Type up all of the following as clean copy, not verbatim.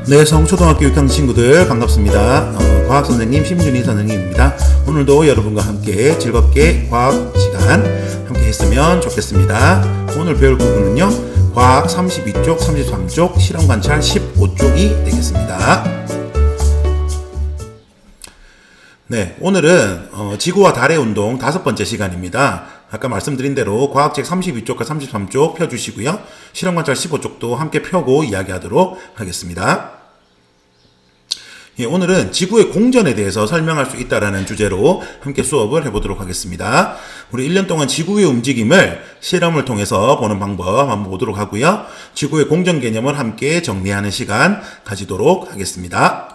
네, 성초등학교 6학년 친구들 반갑습니다. 과학선생님 심준희 선생님입니다. 오늘도 여러분과 함께 즐겁게 과학 시간 함께 했으면 좋겠습니다. 오늘 배울 부분은요, 과학 32쪽, 33쪽, 실험 관찰 15쪽이 되겠습니다. 네, 오늘은 지구와 달의 운동 5번째 시간입니다. 아까 말씀드린 대로 과학책 32쪽과 33쪽 펴주시고요. 실험관찰 15쪽도 함께 펴고 이야기하도록 하겠습니다. 예, 오늘은 지구의 공전에 대해서 설명할 수 있다라는 주제로 함께 수업을 해보도록 하겠습니다. 우리 1년 동안 지구의 움직임을 실험을 통해서 보는 방법 한번 보도록 하고요. 지구의 공전 개념을 함께 정리하는 시간 가지도록 하겠습니다.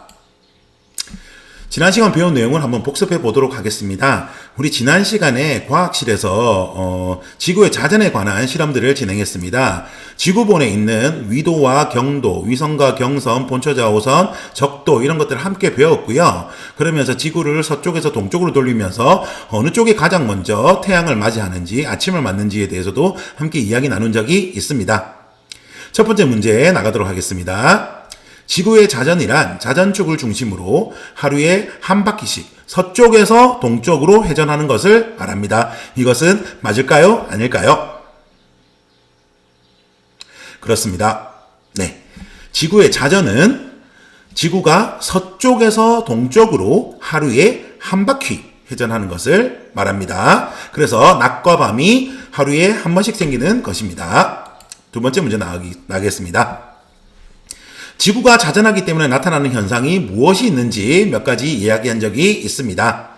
지난 시간 배운 내용을 한번 복습해 보도록 하겠습니다. 우리 지난 시간에 과학실에서 지구의 자전에 관한 실험들을 진행했습니다. 지구본에 있는 위도와 경도, 위성과 경선, 본초자호선, 적도 이런 것들을 함께 배웠고요. 그러면서 지구를 서쪽에서 동쪽으로 돌리면서 어느 쪽이 가장 먼저 태양을 맞이하는지, 아침을 맞는지에 대해서도 함께 이야기 나눈 적이 있습니다. 첫 번째 문제 나가도록 하겠습니다. 지구의 자전이란 자전축을 중심으로 하루에 한 바퀴씩 서쪽에서 동쪽으로 회전하는 것을 말합니다. 이것은 맞을까요? 아닐까요? 그렇습니다. 네. 지구의 자전은 지구가 서쪽에서 동쪽으로 하루에 한 바퀴 회전하는 것을 말합니다. 그래서 낮과 밤이 하루에 한 번씩 생기는 것입니다. 두 번째 문제 나가겠습니다. 지구가 자전하기 때문에 나타나는 현상이 무엇이 있는지 몇 가지 이야기한 적이 있습니다.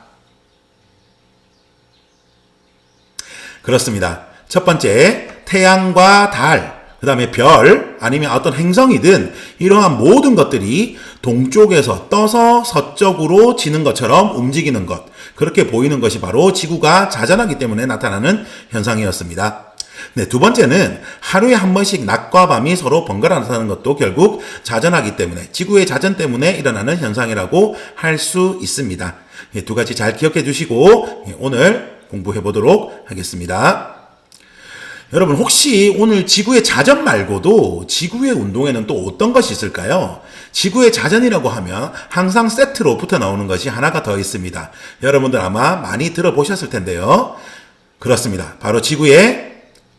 그렇습니다. 첫 번째, 태양과 달, 그 다음에 별, 아니면 어떤 행성이든 이러한 모든 것들이 동쪽에서 떠서 서쪽으로 지는 것처럼 움직이는 것, 그렇게 보이는 것이 바로 지구가 자전하기 때문에 나타나는 현상이었습니다. 네, 두 번째는 하루에 한 번씩 낮과 밤이 서로 번갈아 나타나는 것도 결국 자전하기 때문에, 지구의 자전 때문에 일어나는 현상이라고 할 수 있습니다. 예, 두 가지 잘 기억해 주시고 오늘 공부해 보도록 하겠습니다. 여러분, 혹시 오늘 지구의 자전 말고도 지구의 운동에는 또 어떤 것이 있을까요? 지구의 자전이라고 하면 항상 세트로 붙어 나오는 것이 하나가 더 있습니다. 여러분들 아마 많이 들어보셨을 텐데요. 그렇습니다. 바로 지구의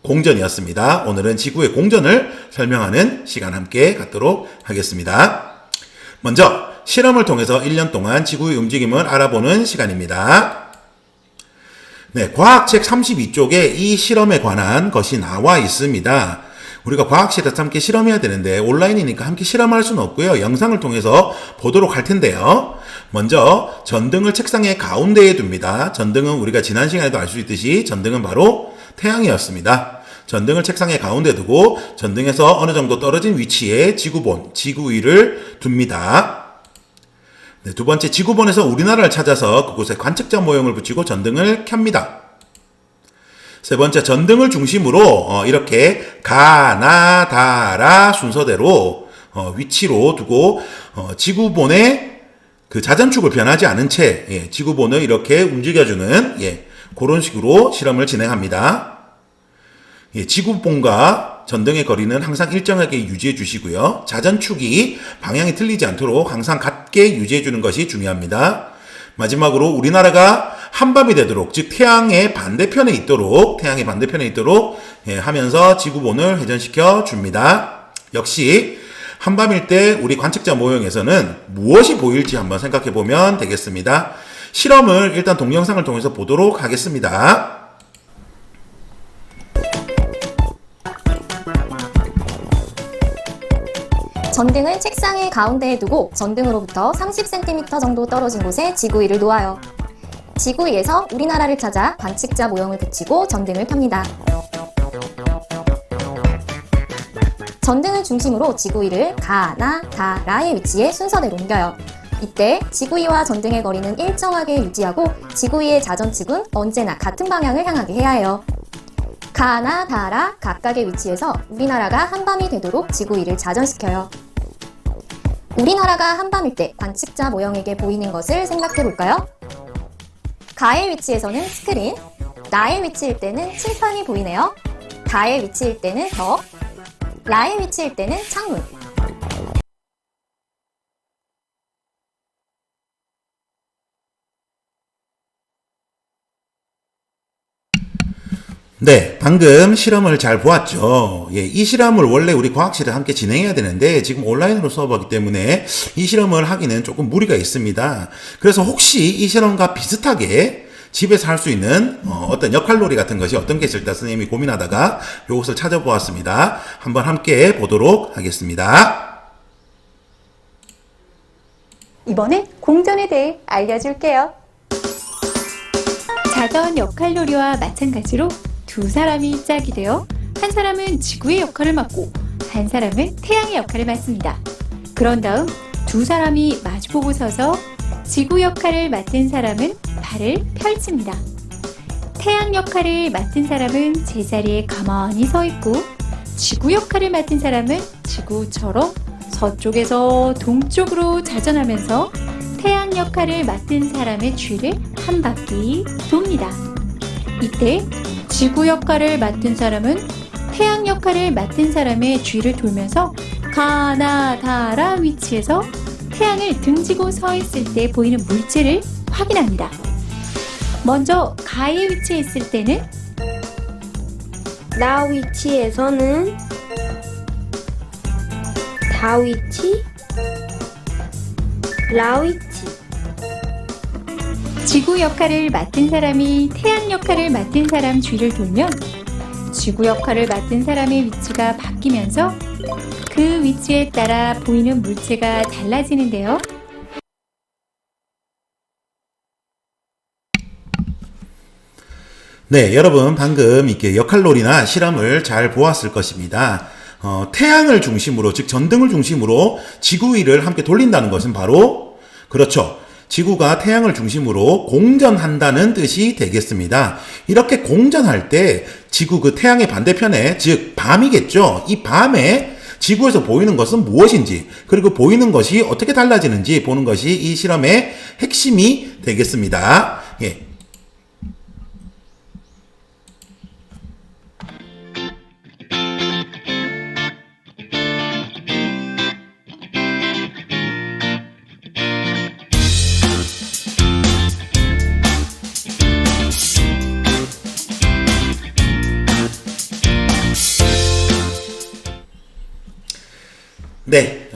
공전이었습니다. 오늘은 지구의 공전을 설명하는 시간 함께 갖도록 하겠습니다. 먼저 실험을 통해서 1년 동안 지구의 움직임을 알아보는 시간입니다. 네, 과학책 32쪽에 이 실험에 관한 것이 나와 있습니다. 우리가 과학실에서 함께 실험해야 되는데 온라인이니까 함께 실험할 수는 없고요. 영상을 통해서 보도록 할 텐데요. 먼저 전등을 책상의 가운데에 둡니다. 전등은 우리가 지난 시간에도 알 수 있듯이 전등은 바로 태양이었습니다. 전등을 책상의 가운데 두고 전등에서 어느 정도 떨어진 위치에 지구본, 지구 위를 둡니다. 네, 두 번째, 지구본에서 우리나라를 찾아서 그곳에 관측자 모형을 붙이고 전등을 켭니다. 세 번째, 전등을 중심으로 이렇게 가, 나, 다, 라 순서대로 위치로 두고 지구본의 그 자전축을 변하지 않은 채 지구본을 이렇게 움직여주는 그런 식으로 실험을 진행합니다. 지구본과 전등의 거리는 항상 일정하게 유지해 주시고요. 자전축이 방향이 틀리지 않도록 항상 같게 유지해 주는 것이 중요합니다. 마지막으로 우리나라가 한밤이 되도록, 즉 태양의 반대편에 있도록 하면서 지구본을 회전시켜 줍니다. 역시 한밤일 때 우리 관측자 모형에서는 무엇이 보일지 한번 생각해 보면 되겠습니다. 실험을 일단 동영상을 통해서 보도록 하겠습니다. 전등을 책상의 가운데에 두고 전등으로부터 30cm 정도 떨어진 곳에 지구 위를 놓아요. 지구 위에서 우리나라를 찾아 관측자 모형을 붙이고 전등을 켭니다. 전등을 중심으로 지구 위를 가, 나, 다, 라의 위치에 순서대로 옮겨요. 이때 지구 위와 전등의 거리는 일정하게 유지하고 지구 위의 자전축은 언제나 같은 방향을 향하게 해야 해요. 가, 나, 다, 라 각각의 위치에서 우리나라가 한밤이 되도록 지구 위를 자전시켜요. 우리나라가 한밤일 때 관측자 모형에게 보이는 것을 생각해 볼까요? 가의 위치에서는 스크린, 나의 위치일 때는 칠판이 보이네요. 다의 위치일 때는 벽, 라의 위치일 때는 창문. 네, 방금 실험을 잘 보았죠. 예, 이 실험을 원래 우리 과학실에 함께 진행해야 되는데 지금 온라인으로 수업하기 때문에 이 실험을 하기는 조금 무리가 있습니다. 그래서 혹시 이 실험과 비슷하게 집에서 할 수 있는 어떤 역할놀이 같은 것이 어떤 게 있을까 선생님이 고민하다가 이것을 찾아보았습니다. 한번 함께 보도록 하겠습니다. 이번엔 공전에 대해 알려줄게요. 자전 역할놀이와 마찬가지로 두 사람이 짝이 되어 한 사람은 지구의 역할을 맡고 한 사람은 태양의 역할을 맡습니다. 그런 다음 두 사람이 마주보고 서서 지구 역할을 맡은 사람은 발을 펼칩니다. 태양 역할을 맡은 사람은 제자리에 가만히 서 있고 지구 역할을 맡은 사람은 지구처럼 서쪽에서 동쪽으로 자전하면서 태양 역할을 맡은 사람의 뒤를 한 바퀴 돕니다. 이때 지구 역할을 맡은 사람은 태양 역할을 맡은 사람의 뒤를 돌면서 가나다라 위치에서 태양을 등지고 서 있을 때 보이는 물체를 확인합니다. 먼저 가의 위치에 있을 때는 나 위치에서는 다 위치, 라 위치. 지구 역할을 맡은 사람이 태양 역할을 맡은 사람 뒤를 돌면 지구 역할을 맡은 사람의 위치가 바뀌면서 그 위치에 따라 보이는 물체가 달라지는데요. 네, 여러분 방금 이렇게 역할놀이나 실험을 잘 보았을 것입니다. 태양을 중심으로, 즉 전등을 중심으로 지구 위를 함께 돌린다는 것은 바로 그렇죠. 지구가 태양을 중심으로 공전한다는 뜻이 되겠습니다. 이렇게 공전할 때 지구 그 태양의 반대편에, 즉 밤이겠죠. 이 밤에 지구에서 보이는 것은 무엇인지, 그리고 보이는 것이 어떻게 달라지는지 보는 것이 이 실험의 핵심이 되겠습니다. 예. 네,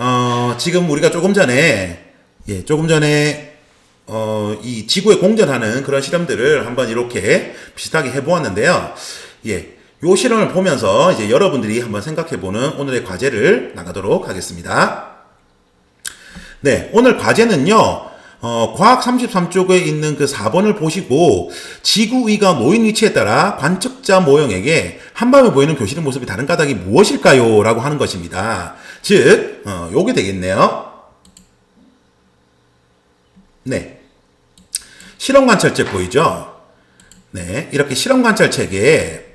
지금 우리가 조금 전에, 이 지구에 공전하는 그런 실험들을 한번 이렇게 비슷하게 해보았는데요. 예, 요 실험을 보면서 이제 여러분들이 한번 생각해보는 오늘의 과제를 나가도록 하겠습니다. 네, 오늘 과제는요, 과학 33쪽에 있는 그 4번을 보시고 지구 위가 놓인 위치에 따라 관측자 모형에게 한밤에 보이는 교실의 모습이 다른 까닭이 무엇일까요? 라고 하는 것입니다. 즉, 요게 되겠네요. 네. 실험 관찰책 보이죠? 네. 이렇게 실험 관찰책에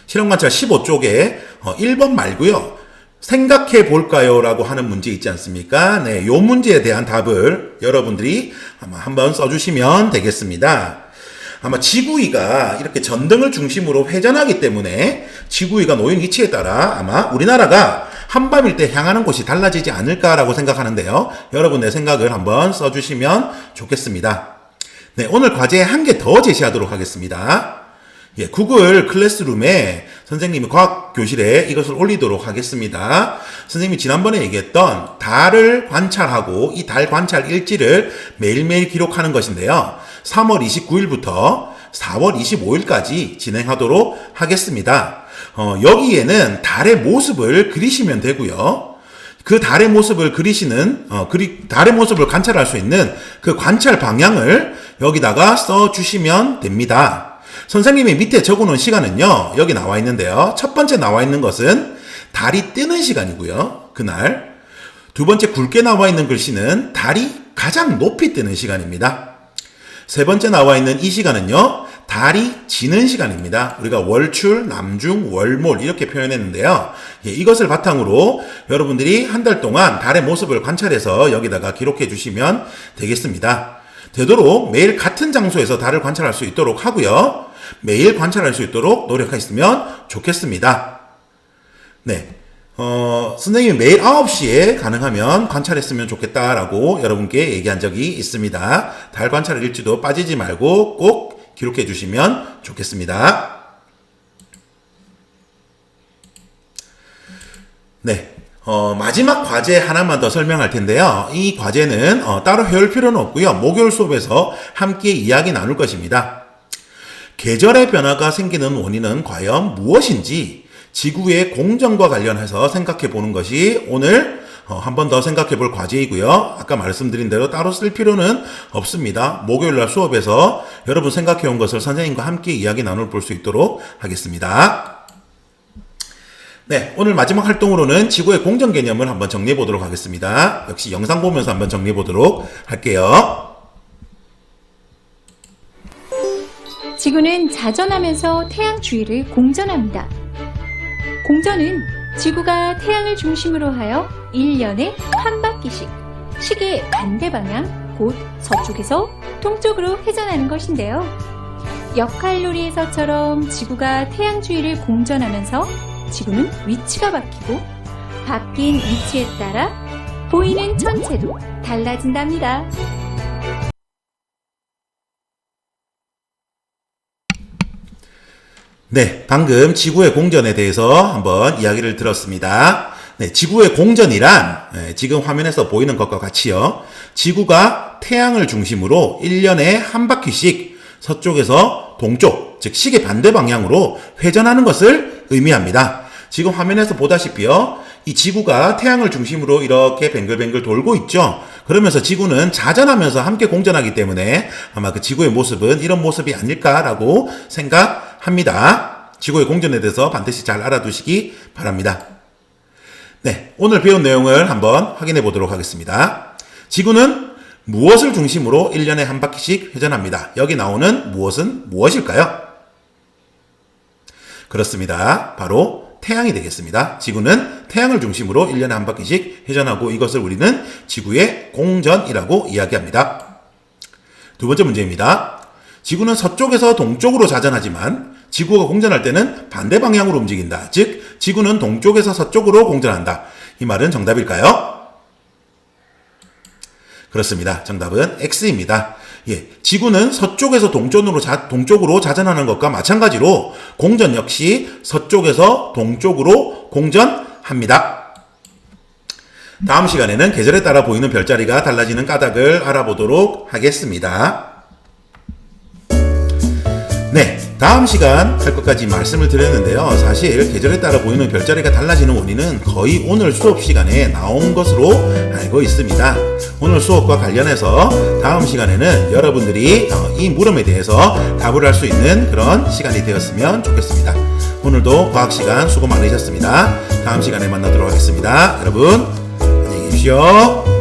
실험 관찰 15쪽에 1번 말고요. 생각해 볼까요? 라고 하는 문제 있지 않습니까? 네, 요 문제에 대한 답을 여러분들이 아마 한번 써주시면 되겠습니다. 아마 지구위가 이렇게 전등을 중심으로 회전하기 때문에 지구위가 놓인 위치에 따라 아마 우리나라가 한밤일 때 향하는 곳이 달라지지 않을까라고 생각하는데요. 여러분의 생각을 한번 써주시면 좋겠습니다. 네, 오늘 과제 한 개 더 제시하도록 하겠습니다. 예, 구글 클래스룸에 선생님이 과학교실에 이것을 올리도록 하겠습니다. 선생님이 지난번에 얘기했던 달을 관찰하고 이 달 관찰 일지를 매일매일 기록하는 것인데요. 3월 29일부터 4월 25일까지 진행하도록 하겠습니다. 여기에는 달의 모습을 그리시면 되고요. 그 달의 모습을 달의 모습을 관찰할 수 있는 그 관찰 방향을 여기다가 써주시면 됩니다. 선생님이 밑에 적어놓은 시간은요, 여기 나와 있는데요. 첫 번째 나와 있는 것은 달이 뜨는 시간이고요. 그날. 두 번째 굵게 나와 있는 글씨는 달이 가장 높이 뜨는 시간입니다. 세 번째 나와 있는 이 시간은요, 달이 지는 시간입니다. 우리가 월출, 남중, 월몰 이렇게 표현했는데요. 예, 이것을 바탕으로 여러분들이 한 달 동안 달의 모습을 관찰해서 여기다가 기록해 주시면 되겠습니다. 되도록 매일 같은 장소에서 달을 관찰할 수 있도록 하고요. 매일 관찰할 수 있도록 노력하셨으면 좋겠습니다. 네. 선생님이 매일 9시에 가능하면 관찰했으면 좋겠다라고 여러분께 얘기한 적이 있습니다. 달 관찰 일지도 빠지지 말고 꼭 기록해 주시면 좋겠습니다. 네. 마지막 과제 하나만 더 설명할 텐데요. 이 과제는 따로 해올 필요는 없고요. 목요일 수업에서 함께 이야기 나눌 것입니다. 계절의 변화가 생기는 원인은 과연 무엇인지 지구의 공전과 관련해서 생각해 보는 것이 오늘 한 번 더 생각해 볼 과제이고요. 아까 말씀드린 대로 따로 쓸 필요는 없습니다. 목요일 날 수업에서 여러분 생각해 온 것을 선생님과 함께 이야기 나눌 볼 수 있도록 하겠습니다. 네, 오늘 마지막 활동으로는 지구의 공전 개념을 한번 정리해 보도록 하겠습니다. 역시 영상 보면서 한번 정리해 보도록 할게요. 지구는 자전하면서 태양 주위를 공전합니다. 공전은 지구가 태양을 중심으로 하여 1년에 한 바퀴씩 시계 반대 방향, 곧 서쪽에서 동쪽으로 회전하는 것인데요. 역할놀이에서처럼 지구가 태양 주위를 공전하면서 지구는 위치가 바뀌고 바뀐 위치에 따라 보이는 천체도 달라진답니다. 네, 방금 지구의 공전에 대해서 한번 이야기를 들었습니다. 네, 지구의 공전이란 지금 화면에서 보이는 것과 같이요. 지구가 태양을 중심으로 1년에 한 바퀴씩 서쪽에서 동쪽, 즉 시계 반대 방향으로 회전하는 것을 의미합니다. 지금 화면에서 보다시피요. 이 지구가 태양을 중심으로 이렇게 뱅글뱅글 돌고 있죠. 그러면서 지구는 자전하면서 함께 공전하기 때문에 아마 그 지구의 모습은 이런 모습이 아닐까라고 생각합니다. 지구의 공전에 대해서 반드시 잘 알아두시기 바랍니다. 네, 오늘 배운 내용을 한번 확인해 보도록 하겠습니다. 지구는 무엇을 중심으로 1년에 한 바퀴씩 회전합니다. 여기 나오는 무엇은 무엇일까요? 그렇습니다. 바로 태양이 되겠습니다. 지구는 태양을 중심으로 1년에 한 바퀴씩 회전하고 이것을 우리는 지구의 공전이라고 이야기합니다. 두 번째 문제입니다. 지구는 서쪽에서 동쪽으로 자전하지만 지구가 공전할 때는 반대 방향으로 움직인다. 즉 지구는 동쪽에서 서쪽으로 공전한다. 이 말은 정답일까요? 그렇습니다. 정답은 X입니다. 예, 지구는 서쪽에서 동쪽으로 자전하는 것과 마찬가지로 공전 역시 서쪽에서 동쪽으로 공전합니다. 다음 시간에는 계절에 따라 보이는 별자리가 달라지는 까닭을 알아보도록 하겠습니다. 네, 다음 시간 할 것까지 말씀을 드렸는데요. 사실 계절에 따라 보이는 별자리가 달라지는 원인은 거의 오늘 수업 시간에 나온 것으로 알고 있습니다. 오늘 수업과 관련해서 다음 시간에는 여러분들이 이 물음에 대해서 답을 할 수 있는 그런 시간이 되었으면 좋겠습니다. 오늘도 과학 시간 수고 많으셨습니다. 다음 시간에 만나도록 하겠습니다. 여러분 안녕히 계십시오.